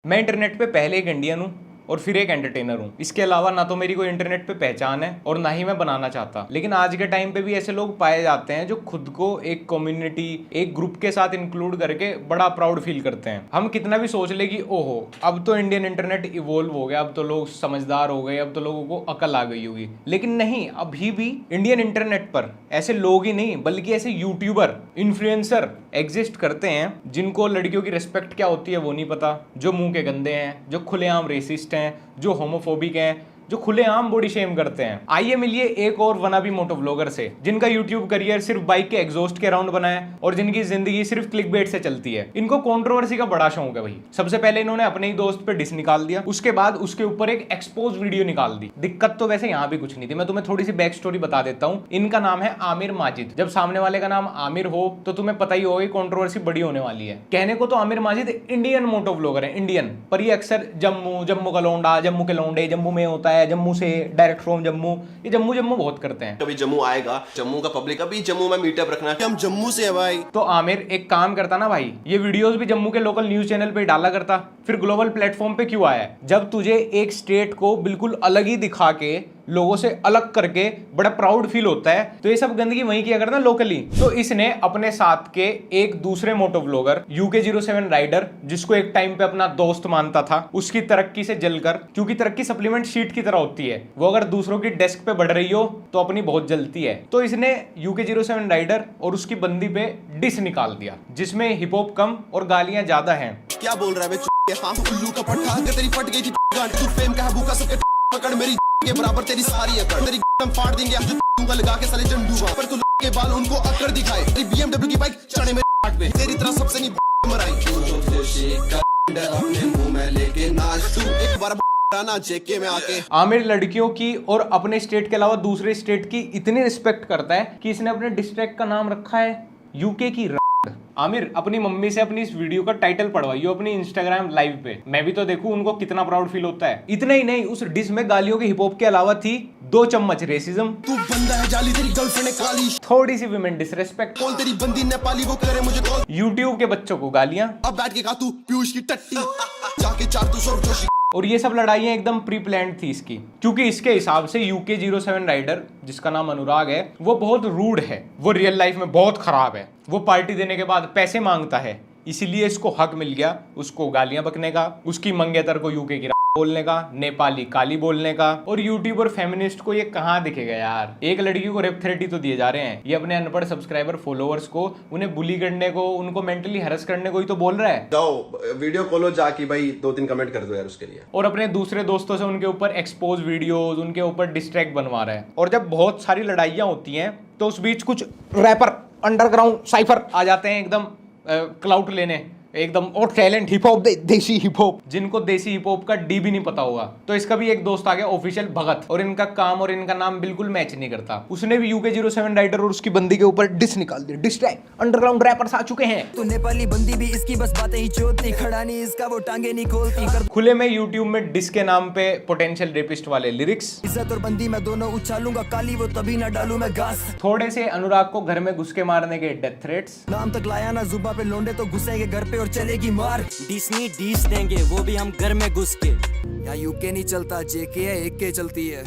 मैं इंटरनेट पे पहले एक इंडियन हूँ और फिर एक एंटरटेनर हूँ। इसके अलावा ना तो मेरी कोई इंटरनेट पे पहचान है और ना ही मैं बनाना चाहता। लेकिन आज के टाइम पे भी ऐसे लोग पाए जाते हैं जो खुद को एक कम्युनिटी, एक ग्रुप के साथ इंक्लूड करके बड़ा प्राउड फील करते हैं। हम कितना भी सोच ले कि ओहो अब तो इंडियन इंटरनेट इवोल्व हो गया, अब तो लोग समझदार हो गए, अब तो लोगों को अकल आ गई होगी, लेकिन नहीं, अभी भी इंडियन इंटरनेट पर ऐसे लोग ही नहीं बल्कि ऐसे यूट्यूबर, इन्फ्लुएंसर एग्जिस्ट करते हैं जिनको लड़कियों की रिस्पेक्ट क्या होती है वो नहीं पता, जो मुंह के गंदे हैं, जो खुलेआम रेसिस्ट हैं, जो होमोफोबिक हैं, जो खुलेआम बॉडी शेम करते हैं। आइए मिलिए एक और वनाबी मोटो व्लॉगर से जिनका यूट्यूब करियर सिर्फ बाइक के एग्जॉस्ट के अराउंड बना है और जिनकी जिंदगी सिर्फ क्लिकबेट से चलती है। इनको कंट्रोवर्सी का बड़ा शौक है भाई। सबसे पहले इन्होंने अपने ही दोस्त पे डिस निकाल दिया, उसके बाद उसके ऊपर एक एक्सपोज वीडियो निकाल दी। दिक्कत तो वैसे यहाँ भी कुछ नहीं थी, मैं तुम्हें थोड़ी सी बैक स्टोरी बता देता हूँ। इनका नाम है आमिर माजिद। जब सामने वाले का नाम आमिर हो तो तुम्हें पता ही होगा कंट्रोवर्सी बड़ी होने वाली है। कहने को तो आमिर माजिद इंडियन मोटो व्लॉगर है, इंडियन, पर ये अक्सर जम्मू का लौंडा, जम्मू के लौंडे, जम्मू में होता है, जम्मू से डायरेक्ट फ्रॉम जम्मू, ये जम्मू बहुत करते हैं। कभी जम्मू आएगा, जम्मू का पब्लिक अभी जम्मू में मीटअप रखना, हम जम्मू से है भाई। तो आमिर एक काम करता ना भाई, ये वीडियोस भी जम्मू के लोकल न्यूज चैनल पे डाला करता, फिर ग्लोबल प्लेटफॉर्म पे क्यों आया है? जब तुझे एक स्टेट को बिल्कुल अलग ही दिखा के, लोगों से अलग करके बड़ा प्राउड फील होता है, तो ये सब गंदगी वहीं किया करना लोकली। तो इसने अपने साथ के एक दूसरे मोटो व्लॉगर UK07 राइडर, जिसको एक टाइम पे अपना दोस्त मानता था, उसकी तरक्की से जलकर, क्योंकि तरक्की सप्लीमेंट शीट की तरह होती है, वो अगर दूसरों की डेस्क पे बढ़ रही हो तो अपनी बहुत जलती है, तो इसने UK07 राइडर और उसकी बंदी पे डिस निकाल दिया, जिसमें हिप हॉप कम और गालियां ज्यादा हैं। क्या बोल रहा है उल्लू का पट्टा, तेरी फट गई थी गांड, तू फेम का है भूखा, सबके पकड़ मेरी के बराबर तेरी सारी अकड़, तेरी हम फाड़ देंगे हम दूंगा लगा के साले चंडूगा, पर तू के बाल उनको अकड़ दिखाए, तेरी BMW की बाइक चढ़े मेरे हाथ पे, तेरी तरह सबसे नहीं मराई, अपने मुंह में लेके नाच तू एक बार ना जेके में आके। आमिर लड़कियों की और अपने स्टेट के अलावा दूसरे स्टेट की इतनी रिस्पेक्ट करता है कि इसने अपने डिस्ट्रिक्ट का नाम रखा है यूके की। आमिर अपनी मम्मी से अपनी इस वीडियो का टाइटल पढ़वाइयो अपनी इंस्टाग्राम लाइव पे, मैं भी तो देखूं उनको कितना प्राउड फील होता है। इतना ही नहीं, उस डिस में गालियों के हिप हॉप के अलावा थी 2 चम्मच रेसिज्म, तू बंदा है जाली, तेरी गर्लफ्रेंड है काली, थोड़ी सी विमेन डिसरेस्पेक्ट, कॉल तेरी बंदी नेपाली वो करे मुझे कॉल, यूट्यूब के बच्चों को गालियां, अब बैठ के खा तू पीयूष की टट्टी, जाके चार तू सौ जोशी। और ये सब लड़ाइयां एकदम प्री प्लान्ड थी इसकी, क्योंकि इसके हिसाब से UK07 राइडर, जिसका नाम अनुराग है, वो बहुत रूड है, वो रियल लाइफ में बहुत खराब है, वो पार्टी देने के बाद पैसे मांगता है, इसीलिए इसको हक मिल गया उसको गालियां बकने का, उसकी मंगेतर को यूके की बोलने का, नेपाली काली बोलने का। और यूट्यूबर फेमिनिस्ट को ये कहाँ दिखेगा यार? एक लड़की को रेप थ्रेट ही तो दिए जा रहे हैं, ये अपने अनपढ़ सब्सक्राइबर फॉलोअर्स को, उन्हें बुली करने को, उनको मेंटली हैरेस करने को ही तो बोल रहा है। जाओ वीडियो खोलो जाके भाई 2-3 कमेंट कर दो यार उसके लिए, और अपने दूसरे दोस्तों से उनके ऊपर एक्सपोज वीडियोस, उनके ऊपर डिस्ट्रैक्ट बनवा रहा है। और जब बहुत सारी लड़ाइयाँ होती हैं तो उस बीच कुछ रैपर, अंडरग्राउंड साइफर आ जाते हैं एकदम क्लाउड लेने, एकदम और टैलेंट हिप हॉप, देसी हिप हॉप, जिनको देसी हिप हॉप का डी भी नहीं पता होगा। तो इसका भी एक दोस्त आ गया ऑफिशियल भगत, और इनका काम और इनका नाम बिल्कुल मैच नहीं करता। उसने भी UK07 राइडर और उसकी बंदी के ऊपर डिस निकाल दी। डिस्ट्रैक्ट अंडरग्राउंड रैपर्स आ चुके हैं, तो नेपाली बंदी भी इसकी बस बातें ही चोदती, खड़ा नहीं इसका वो टांगे नहीं खोलती, खुले में यूट्यूब में डिस के नाम पे पोटेंशियल रेपिस्ट वाले लिरिक्स, इज्जत और बंदी मैं दोनों उछालूंगा, काली वो तभी ना डालू मैं घास, थोड़े से अनुराग को घर में घुस के मारने के डेथ थ्रेट्स, नाम तक लाया ना जुबा पे लोंडे तो घुसेंगे घर पे और चलेगी मार, डिस देंगे वो भी हम घर में घुस के, यहाँ यूके नहीं चलता, जेके है, एक के चलती है,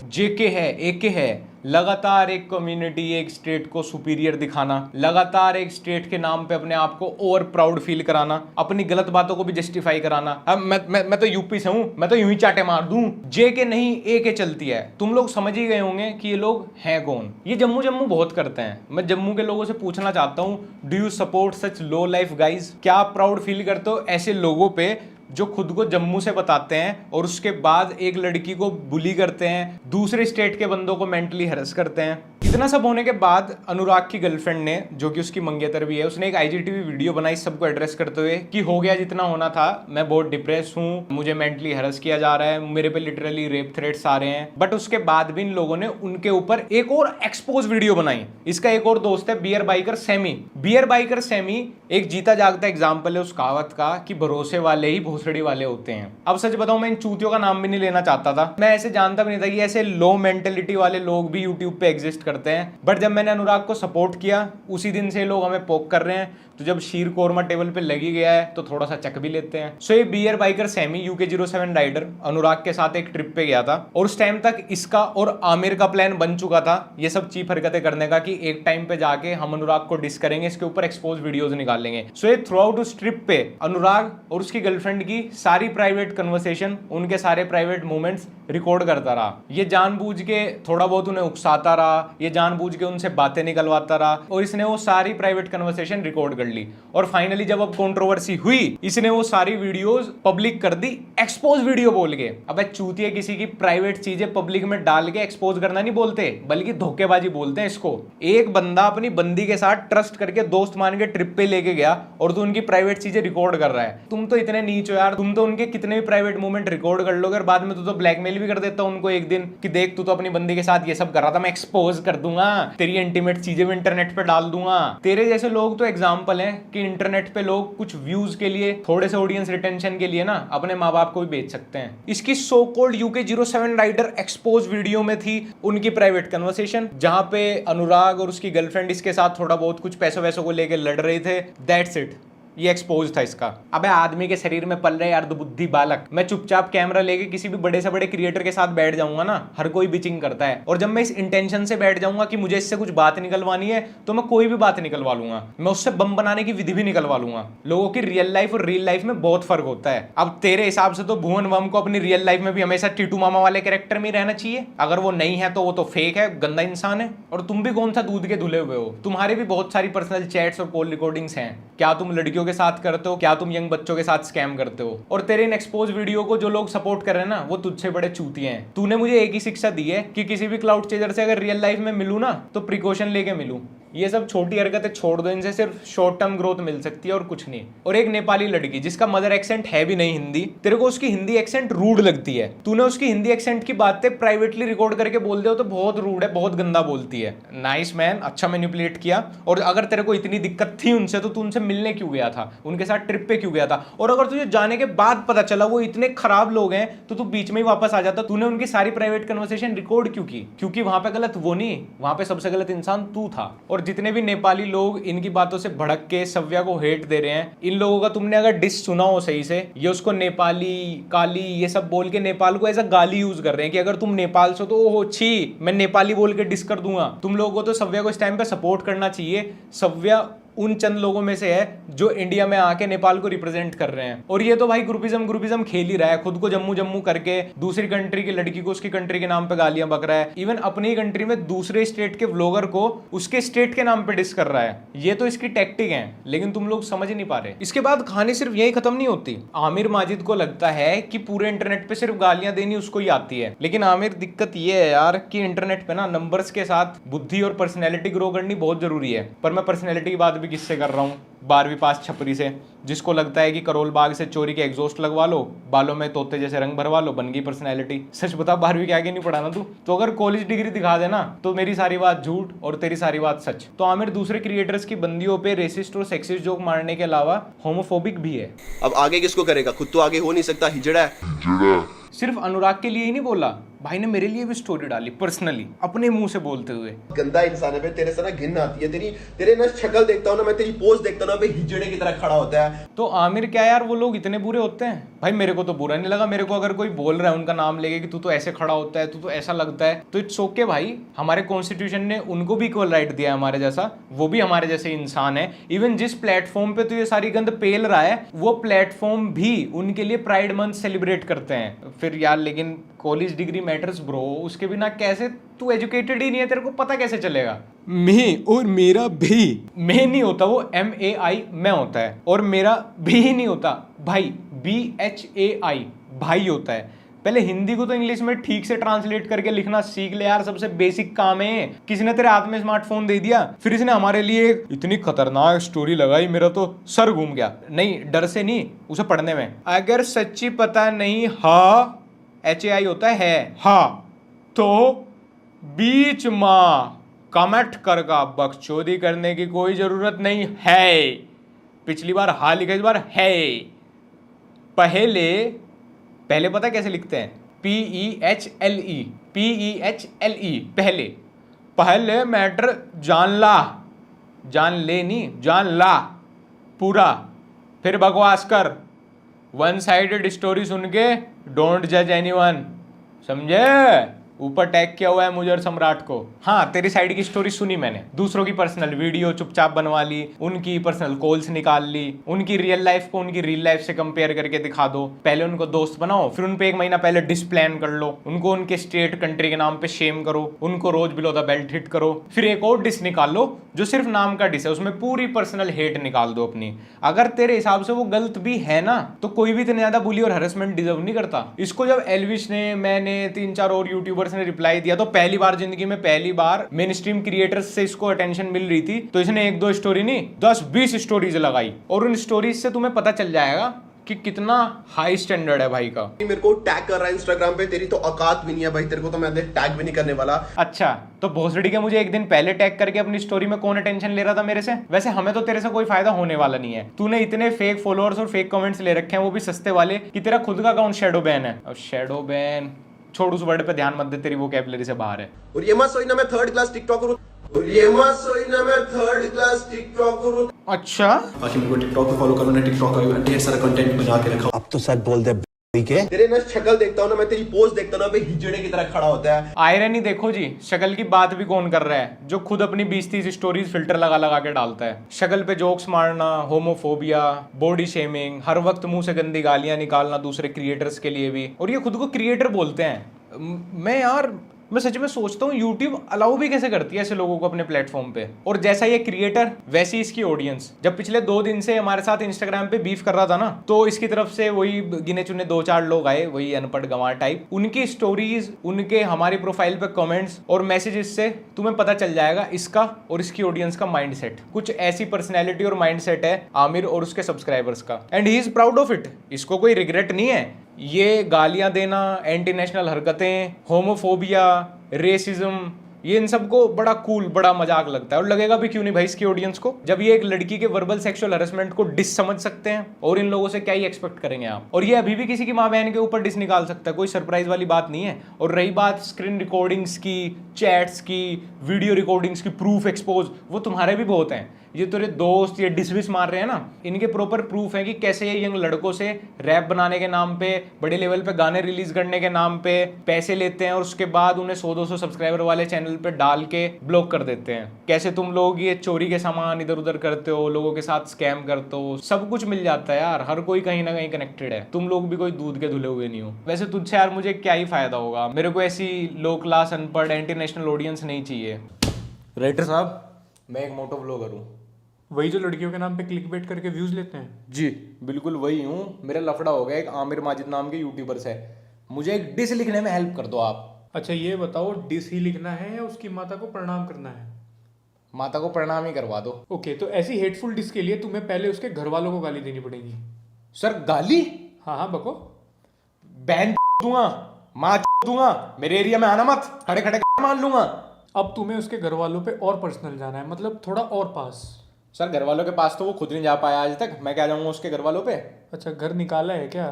जेके है, एके है। लगातार एक कम्युनिटी, एक स्टेट को सुपीरियर दिखाना, लगातार एक स्टेट के नाम पे अपने आप को ओवर प्राउड फील कराना, अपनी गलत बातों को भी जस्टिफाई कराना। अब मैं तो यूपी से हूँ, मैं तो यूं ही चाटे मार दूं। जेके नहीं, एके चलती है। तुम लोग समझ ही गए होंगे कि ये लोग हैं कौन। ये जम्मू बहुत करते हैं। मैं जम्मू के लोगों से पूछना चाहता हूँ, do you support such low life guys? क्या आप प्राउड फील करते हो ऐसे लोगों पे जो खुद को जम्मू से बताते हैं और उसके बाद एक लड़की को बुली करते हैं, दूसरे स्टेट के बंदों को मेंटली हैरेस करते हैं? इतना सब होने के बाद अनुराग की गर्लफ्रेंड ने, जो कि उसकी मंगेतर भी है, उसने एक IGTV वीडियो बनाई सबको एड्रेस करते हुए कि हो गया जितना होना था, मैं बहुत डिप्रेस हूँ, मुझे मेंटली हैरेस किया जा रहा है, मेरे पे लिटरली रेप थ्रेट्स आ रहे हैं। बट उसके बाद भी इन लोगों ने उनके ऊपर एक और एक्सपोज वीडियो बनाई। इसका एक और दोस्त है Bear biker Sammy. Bear biker Sammy एक जीता जागता एग्जाम्पल है उस कहावत का कि भरोसे वाले ही भोसड़ी वाले होते हैं। अब सच बताऊं, मैं इन चूतियों का नाम भी नहीं लेना चाहता था, मैं ऐसे जानता भी नहीं था कि ऐसे लो मेंटेलिटी वाले लोग भी यूट्यूब पे एग्जिस्ट करते हैं। बट जब मैंने अनुराग को सपोर्ट किया, उसी दिन से लोग हमें पोक कर रहे हैं तो जब शीर कोरमा टेबल पे लगी गया है तो थोड़ा सा चक भी लेते हैं। सो ये beer biker Sammy UK07 rider Anurag के साथ एक ट्रिप पे गया था और उस टाइम तक इसका और आमिर का प्लान बन चुका था ये सब चीप हरकतें करने का कि एक टाइम पे जाके हम अनुराग को डिस करेंगे, इसके ऊपर एक्सपोज वीडियोस निकालेंगे। सो ये थ्रू आउट उस ट्रिप पे अनुराग और उसकी गर्लफ्रेंड की सारी प्राइवेट कन्वर्सेशन, उनके सारे प्राइवेट मोमेंट्स रिकॉर्ड करता रहा। ये जानबूझ के थोड़ा बहुत उन्हें उकसाता रहा, ये जानबूझ के उनसे बातें निकलवाता रहा और इसने वो सारी प्राइवेट कन्वर्सेशन रिकॉर्ड कर ली। और फाइनली जब अब कंट्रोवर्सी हुई, इसने वो सारी वीडियोस पब्लिक कर दी एक्सपोज वीडियो बोल के। अब चूतिए किसी की प्राइवेट चीजें पब्लिक में डाल के एक्सपोज करना नहीं बोलते, बल्कि धोखेबाजी बोलते हैं इसको। एक बंदा अपनी बंदी के साथ ट्रस्ट करके दोस्त मान के ट्रिप पे लेके गया और तू उनकी प्राइवेट चीजें रिकॉर्ड कर रहा है। तुम तो इतने नीच हो यार, तुम तो उनके कितने भी प्राइवेट मोमेंट रिकॉर्ड कर लोगे और बाद में तू तो ब्लैकमेल भी कर देता उनको एक दिन कि देख तू तो अपनी बंदी के साथ ये सब कर रहा था, मैं एक्सपोज कर दूंगा, तेरी इंटीमेट चीजें भी इंटरनेट पे डाल दूंगा। तेरे जैसे लोग तो एग्जाम्पल हैं कि इंटरनेट पे लोग कुछ व्यूज के लिए, थोड़े से ऑडियंस रिटेंशन के लिए ना अपने माँ बाप को भी बेच सकते हैं। इसकी so called UK07 rider expose video में थी उनकी प्राइवेट कन्वर्सेशन, जहां पे अनुराग और उसकी गर्लफ्रेंड इसके साथ थोड़ा बहुत कुछ पैसों वैसों को लेकर लड़ रहे थे। दैट्स इट, ये एक्सपोज था इसका। अबे आदमी के शरीर में पल रहे यार बुद्धि बालक। मैं चुपचाप कैमरा लेके किसी भी बड़े से बड़े क्रिएटर के साथ बैठ जाऊंगा ना, हर कोई बिचिंग करता है, और जब मैं इस इंटेंशन से बैठ जाऊंगा कि मुझे इससे कुछ बात निकलवानी है तो मैं कोई भी बात निकलवा लूंगा। मैं उससे बम बनाने की विधि भी निकलवा लूंगा। लोगों की रियल लाइफ और रियल लाइफ में बहुत फर्क होता है। अब तेरे हिसाब से तो भुवन वम को अपनी रियल लाइफ में भी हमेशा टीटू मामा वाले कैरेक्टर में रहना चाहिए। अगर वो नहीं है तो वो तो फेक है, गंदा इंसान है। और तुम भी कौन सा दूध के धुले हुए हो, तुम्हारी भी बहुत सारी पर्सनल चैट्स और कॉल रिकॉर्डिंग्स हैं। क्या तुम लड़कियों के साथ करते हो, क्या तुम यंग बच्चों के साथ स्कैम करते हो? और तेरे इन एक्सपोज वीडियो को जो लोग सपोर्ट कर रहे हैं ना, वो तुझसे बड़े चूतिए हैं। तूने मुझे एक ही शिक्षा दी है कि किसी भी क्लाउड चेजर से अगर रियल लाइफ में मिलूं ना तो प्रिकॉशन लेके मिलूं। ये सब छोटी हरकतें छोड़ दो, इनसे सिर्फ शॉर्ट टर्म ग्रोथ मिल सकती है और कुछ नहीं। और एक नेपाली लड़की जिसका मदर एक्सेंट है भी नहीं हिंदी, तेरे को उसकी हिंदी एक्सेंट रूड लगती है, तूने उसकी हिंदी एक्सेंट की बातें प्राइवेटली रिकॉर्ड करके बोल दे हो तो बहुत रूड है, बहुत गंदा बोलती है। नाइस मैन, अच्छा मैनिपुलेट किया। और अगर तेरे को इतनी दिक्कत थी उनसे तो तू उनसे मिलने क्यों गया था, उनके साथ ट्रिप पे क्यों गया था? और अगर तुझे जाने के बाद पता चला वो इतने खराब लोग हैं तो तू बीच में ही वापस आ जाता। तूने उनकी सारी प्राइवेट कन्वर्सेशन रिकॉर्ड क्यों की? क्योंकि वहां पे गलत वो नहीं, वहां पे सबसे गलत इंसान तू था। और जितने भी नेपाली लोग इनकी बातों से भड़क के सव्या को हेट दे रहे हैं, इन लोगों का तुमने अगर डिस सुना हो सही से, ये उसको नेपाली, काली, ये सब बोल के नेपाल को ऐसा गाली यूज कर रहे हैं कि अगर तुम नेपाल से तो ओहो छी, मैं नेपाली बोल के डिस कर दूंगा। तुम लोगों को तो सव्या को इस टाइम पे सपोर्ट करना चाहिए। सव्या उन चंद लोगों में से है जो इंडिया में आके नेपाल को रिप्रेजेंट कर रहे हैं। और ये तो भाई ग्रुपिज्म खेल ही रहा है, खुद को जम्मू करके दूसरी कंट्री की लड़की को उसकी कंट्री के नाम पे गालियां बक रहा है। इवन अपनी कंट्री में दूसरे स्टेट के व्लॉगर को उसके स्टेट के नाम पे डिस कर रहा है। ये तो इसकी टैक्टिक है, लेकिन तुम लोग समझ नहीं पा रहे। इसके बाद कहानी सिर्फ यही खत्म नहीं होती। आमिर माजिद को लगता है कि पूरे इंटरनेट पे सिर्फ गालियां देनी उसको ही आती है, लेकिन आमिर दिक्कत ये है यार कि इंटरनेट पे ना नंबर्स के साथ बुद्धि और पर्सनैलिटी ग्रो करनी बहुत जरूरी है। पर मैं पर्सनैलिटी की बात भी किससे कर रहा हूँ? 12वीं पास छपरी से, जिसको लगता है कि करोल बाग से चोरी के एग्जॉस्ट लगवा लो, बालों में तोते जैसे रंग भरवा लो, बन गई पर्सनैलिटी। सच बता 12वीं के आगे नहीं पढ़ा ना तू? तो अगर कॉलेज डिग्री दिखा देना तो मेरी सारी बात झूठ और तेरी सारी बात सच। तो आमिर दूसरे क्रिएटर्स की बंदियों पे रेसिस्ट और सेक्सिस्ट जोक मारने के अलावा होमोफोबिक भी है। अब आगे किसको करेगा, खुद तो आगे हो नहीं सकता, हिजड़ा है। सिर्फ अनुराग के लिए ही नहीं बोला, भाई ने मेरे लिए भी स्टोरी डाली पर्सनली, अपने मुंह से बोलते हुए। गंदा इंसान है बे, तेरे से ना घिन आती है। तेरे ना शक्ल देखता हूं ना मैं, तेरी पोज देखता हूं ना बे, हिजड़े की तरह खड़ा होता है। तो आमिर क्या यार, वो लोग इतने बुरे होते हैं? भाई मेरे को तो बुरा नहीं लगा। मेरे को अगर कोई बोल रहा है उनका नाम लेके कि तू तो ऐसे खड़ा होता है, तू तो ऐसा लगता है, तो इट्स ओके भाई। हमारे कॉन्स्टिट्यूशन ने उनको भी इक्वल राइट दिया है हमारे जैसा, वो भी हमारे जैसे इंसान है। इवन जिस प्लेटफॉर्म पे तो ये सारी गंद पेल रहा है, वो प्लेटफॉर्म भी उनके लिए प्राइड मंथ सेलिब्रेट करते हैं। फिर यार लेकिन कॉलेज डिग्री मैटर्स ब्रो, उसके बिना कैसे? तू एजुकेटेड ही नहीं है, तेरे को पता कैसे चलेगा? मैं और मेरा भी, मैं नहीं होता वो MAI मैं होता है, और मेरा भी नहीं होता भाई, BHAI भाई होता है। पहले हिंदी को तो इंग्लिश में ठीक से ट्रांसलेट करके लिखना सीख ले यार, सबसे बेसिक काम है। किसी ने तेरे हाथ में स्मार्टफोन दे दिया, फिर इसने हमारे लिए इतनी खतरनाक स्टोरी लगाई, मेरा तो सर घूम गया। नहीं, डर से नहीं, उसे पढ़ने में। अगर सच्ची पता नहीं हा HAI होता है हाँ, तो बीच माँ कमेंट करगा, बकचोदी करने की कोई जरूरत नहीं है। पिछली बार हा लिखा, इस बार है। पहले पता कैसे लिखते हैं? PEHLE पहले मैटर जान ले नहीं, जान ला। पूरा, फिर बकवास कर। वन साइडेड स्टोरी सुन के डोंट जज एनीवन, समझे? ऊपर टैग किया हुआ है मुझे और सम्राट को। हाँ, तेरी साइड की स्टोरी सुनी मैंने, दूसरों की पर्सनल वीडियो चुपचाप बनवा ली, उनकी पर्सनल कॉल्स निकाल ली, उनकी रियल लाइफ को उनकी रियल लाइफ से कंपेयर करके दिखा दो। पहले उनको दोस्त बनाओ, फिर उन पे 1 महीना पहले डिस प्लान कर लो, उनको उनके स्टेट कंट्री के नाम पे शेम करो, उनको रोज बिलो द बेल्ट हिट करो, फिर एक और डिस निकाल लो जो सिर्फ नाम का डिस है, उसमें पूरी पर्सनल हेट निकाल दो अपनी। अगर तेरे हिसाब से वो गलत भी है ना, तो कोई भी इतने ज्यादा बुली और हरेसमेंट डिजर्व नहीं करता। इसको जब एल्विश ने, मैंने, 3-4 और यूट्यूबर्स ने रिप्लाई दिया, तो पहली बार जिंदगी में, पहली बार मेन स्ट्रीम क्रिएटर्स से इसको अटेंशन मिल रही थी, तो इसने 1-2 स्टोरी नहीं 10-20 स्टोरीज लगाई, और उन स्टोरीज से तुम्हें पता चल जाएगा कि कितना हाई स्टैंडर्ड है भाई का। मेरे को टैग कर रहा है इंस्टाग्राम पे, तेरी तो औकात भी नहीं है भाई, तेरे को तो मैं टैग भी नहीं करने वाला। अच्छा, तो भोसड़ी के मुझे एक दिन पहले टैग करके अपनी स्टोरी में कौन अटेंशन ले रहा था मेरे से? वैसे हमें तो तेरे से कोई फायदा होने वाला नहीं है। तूने इतने फेक फॉलोअर्स और फेक कमेंट्स ले रखे हैं, वो भी सस्ते वाले, कि तेरा खुद का अकाउंट शैडो बैन है। और शैडो बैन छोड़, उस वर्ड पे ध्यान मत दे, तेरी वोकैबुलरी से बाहर है। और ये मत सोचना मैं 3rd क्लास टिकटॉकर हूं, और ये मत सोचना मैं 3rd क्लास टिकटॉकर हूं। अच्छा, बाकी मेरे को टिकटॉक पे फॉलो करो, मैंने टिकटॉक का ढेर सारा कंटेंट बना के रखा। अब तो सच बोल दे के तेरे ना शक्ल देखता हूं ना मैं, तेरी पोस्ट देखता हूं ना, हिजड़े की तरह खड़ा होता है। आयरनी देखो जी, शक्ल की बात भी कौन कर रहा है जो खुद अपनी 20-30 स्टोरीज फिल्टर लगा लगा के डालता है। शक्ल पे जोक्स मारना, होमोफोबिया, बॉडी शेमिंग, हर वक्त मुंह से गंदी गालियां निकालना दूसरे क्रिएटर्स के लिए भी, और ये खुद को क्रिएटर बोलते हैं। मैं सच में सोचता हूँ यूट्यूब अलाउ भी कैसे करती है ऐसे लोगों को अपने प्लेटफॉर्म पे। और जैसा ये क्रिएटर वैसी इसकी ऑडियंस। जब पिछले 2 दिन से हमारे साथ इंस्टाग्राम पे बीफ कर रहा था ना, तो इसकी तरफ से वही गिने चुने 2-4 लोग आए, वही अनपढ़ गंवार टाइप। उनकी स्टोरीज, उनके हमारी प्रोफाइल पे कमेंट्स और मैसेजेस से तुम्हें पता चल जाएगा इसका और इसकी ऑडियंस का माइंडसेट। कुछ ऐसी पर्सनैलिटी और माइंडसेट है आमिर और उसके सब्सक्राइबर्स का, and he is proud of it. इसको कोई रिग्रेट नहीं है। ये गालियां देना, एंटी नेशनल हरकतें, होमोफोबिया, रेसिज्म, ये इन सबको बड़ा कूल, बड़ा मजाक लगता है। और लगेगा भी क्यों नहीं भाई इसकी ऑडियंस को, जब ये एक लड़की के वर्बल सेक्सुअल हरेसमेंट को डिस समझ सकते हैं, और इन लोगों से क्या ही एक्सपेक्ट करेंगे आप। और ये अभी भी किसी की माँ बहन के ऊपर डिस निकाल सकता है, कोई सरप्राइज वाली बात नहीं है। और रही बात स्क्रीन रिकॉर्डिंग्स की, चैट्स की, वीडियो रिकॉर्डिंग्स की, प्रूफ एक्सपोज, वो तुम्हारे भी बहुत हैं। ये तेरे दोस्त ये डिसमिस मार रहे हैं ना, इनके प्रॉपर प्रूफ है कि कैसे ये यंग लड़कों से रैप बनाने के नाम पे, बड़े लेवल पे गाने रिलीज करने के नाम पे पैसे लेते हैं, और उसके बाद उन्हें 100-200 सब्सक्राइबर वाले चैनल पे डाल के ब्लॉक कर देते हैं। कैसे तुम लोग ये चोरी के सामान इधर उधर करते हो, लोगों के साथ स्कैम करते हो, सब कुछ मिल जाता है यार। हर कोई कहीं ना कहीं कनेक्टेड है, तुम लोग भी कोई दूध के धुले हुए नहीं हो। वैसे तुझसे यार मुझे क्या ही फायदा होगा, मेरे को ऐसी लो क्लास अनपढ़ एंटी नेशनल ऑडियंस नहीं चाहिए। राइटर साहब, मैं एक मोटो ब्लॉगर हूँ। वही जो लड़कियों के नाम पे क्लिक बेट करके व्यूज लेते हैं? जी बिल्कुल वही हूँ। मेरा लफड़ा हो गया एक आमिर माजिद नाम के यूट्यूबर से, मुझे एक डिस लिखने में हेल्प कर दो आप। अच्छा ये बताओ, डिस ही लिखना है या उसकी माता को प्रणाम करना है? माता को प्रणाम ही करवा दो। ओके, तो ऐसी हेटफुल डिस के लिए तुम्हें पहले उसके घर वालों को गाली देनी पड़ेगी। सर गाली? हाँ हाँ बको। बैन दूंगा, माँ दूंगा, मेरे एरिया में आना मत, खड़े खड़े मान लूंगा। अब तुम्हें उसके घर वालों पे और पर्सनल जाना है, मतलब थोड़ा और पास। सर घर वालों के पास तो वो खुद नहीं जा पाया आज तक, मैं क्या जाऊंगा उसके घर वालों पे? अच्छा घर निकाला है क्या?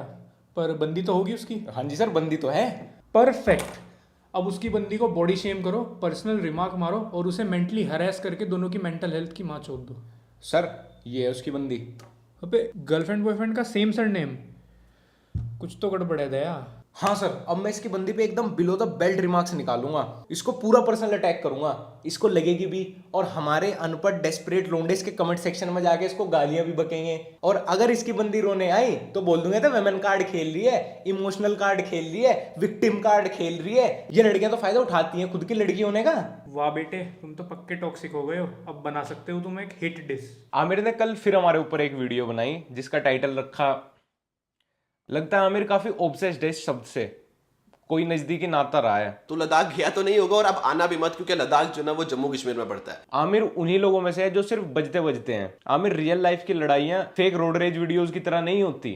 पर बंदी तो होगी उसकी? हाँ जी सर, बंदी तो है। परफेक्ट। अब उसकी बंदी को बॉडी शेम करो, पर्सनल रिमार्क मारो और उसे मेंटली हरेस करके दोनों की मेंटल हेल्थ की माँ चोद दो। सर ये है उसकी बंदी। अबे गर्लफ्रेंड बॉयफ्रेंड का सेम सरनेम, कुछ तो गड़बड़ है दया। हाँ सर, अब मैं इसकी बंदी पे एकदम बिलो द बेल्ट रिमार्क्स निकालूंगा, इसको पूरा पर्सनल अटैक करूंगा, इसको लगेगी भी, और हमारे अनपढ़ डेस्परेट लोंडेस के कमेंट सेक्शन में जाके इसको गालियां भी बकेंगे। और अगर इसकी बंदी रोने आई तो बोल दूंगा तो वेमेन कार्ड खेल रही है, इमोशनल कार्ड खेल रही है, विक्टिम कार्ड खेल रही है। ये लड़कियां तो फायदा उठाती हैं खुद की लड़की होने का। वाह बेटे, तुम तो पक्के टॉक्सिक हो गए हो। अब बना सकते हो तुम एक हिट डिस। आमिर ने कल फिर हमारे ऊपर एक वीडियो बनाई जिसका टाइटल रखा, लगता है आमिर काफी ऑब्सेस्ड है इस शब्द से, कोई नजदीकी नाता रहा है। तो लद्दाख गया तो नहीं होगा, और अब आना भी मत, क्योंकि लद्दाख जो ना वो जम्मू कश्मीर में पड़ता है। आमिर उन्हीं लोगों में से है जो सिर्फ बजते बजते हैं। आमिर रियल लाइफ की लड़ाइयां फेक रोड रेज वीडियोस की तरह नहीं होती।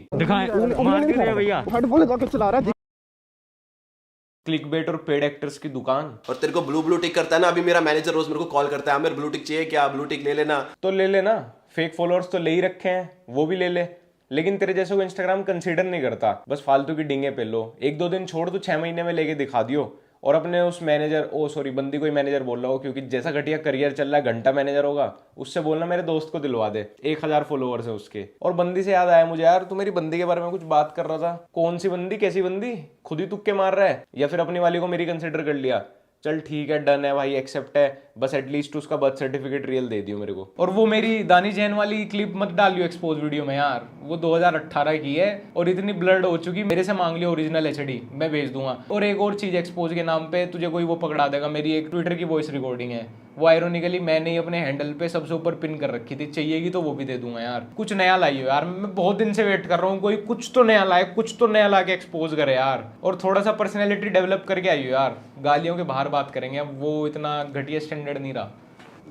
क्लिकबेट और पेड एक्टर्स की दुकान। और तेरे को ब्लू टिक करता है ना, अभी मेरा मैनेजर रोज मेरे को कॉल करता है, आमिर ब्लू टिक चाहिए क्या, ब्लू टिक ले लेना। तो ले लेना, फेक फॉलोअर्स तो ले ही रखे हैं, वो भी ले ले। लेकिन तेरे जैसे को इंस्टाग्राम कंसीडर नहीं करता, बस फालतू की डिंगे पे लो। 1-2 दिन छोड़ तो 6 महीने में लेके दिखा दियो, और अपने उस मैनेजर बंदी को ही मैनेजर बोल रहा हो, क्योंकि जैसा घटिया करियर चल रहा है घंटा मैनेजर होगा, उससे बोलना मेरे दोस्त को दिलवा दे, 1000 फॉलोअर्स है उसके। और बंदी से याद आया मुझे, यार तू मेरी बंदी के बारे में कुछ बात कर रहा था, कौन सी बंदी, कैसी बंदी, खुद ही तुक्के मार रहा है या फिर अपनी वाली को मेरी कंसिडर कर लिया? चल ठीक है, डन है भाई, एक्सेप्ट है, बस एटलीस्ट उसका बर्थ सर्टिफिकेट रियल दे दियो मेरे को। और वो मेरी दानी जैन वाली क्लिप मत डालियो एक्सपोज वीडियो में यार, वो 2018 की है और इतनी ब्लर्ड हो चुकी, मेरे से मांग लियो ओरिजिनल एचडी, मैं भेज दूंगा। और एक और चीज, एक्सपोज के नाम पे तुझे कोई वो पकड़ा देगा, मेरी एक ट्विटर की वॉइस रिकॉर्डिंग है, वो आयरोनिकली मैंने ही अपने हैंडल पे सबसे ऊपर पिन कर रखी थी, चाहिएगी तो वो भी दे दूंगा यार। कुछ नया लाइयो यार, मैं बहुत दिन से वेट कर रहा हूँ, कोई कुछ तो नया लाए, कुछ तो नया ला के एक्सपोज करे यार, और थोड़ा सा पर्सनैलिटी डेवलप करके आइयो यार। गालियों के बाहर बात करेंगे, अब वो इतना घटिया स्टैंडर्ड नहीं रहा।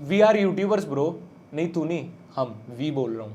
वी आर यूट्यूबर्स ब्रो, नहीं तू नहीं, हम वी बोल रहा हूँ।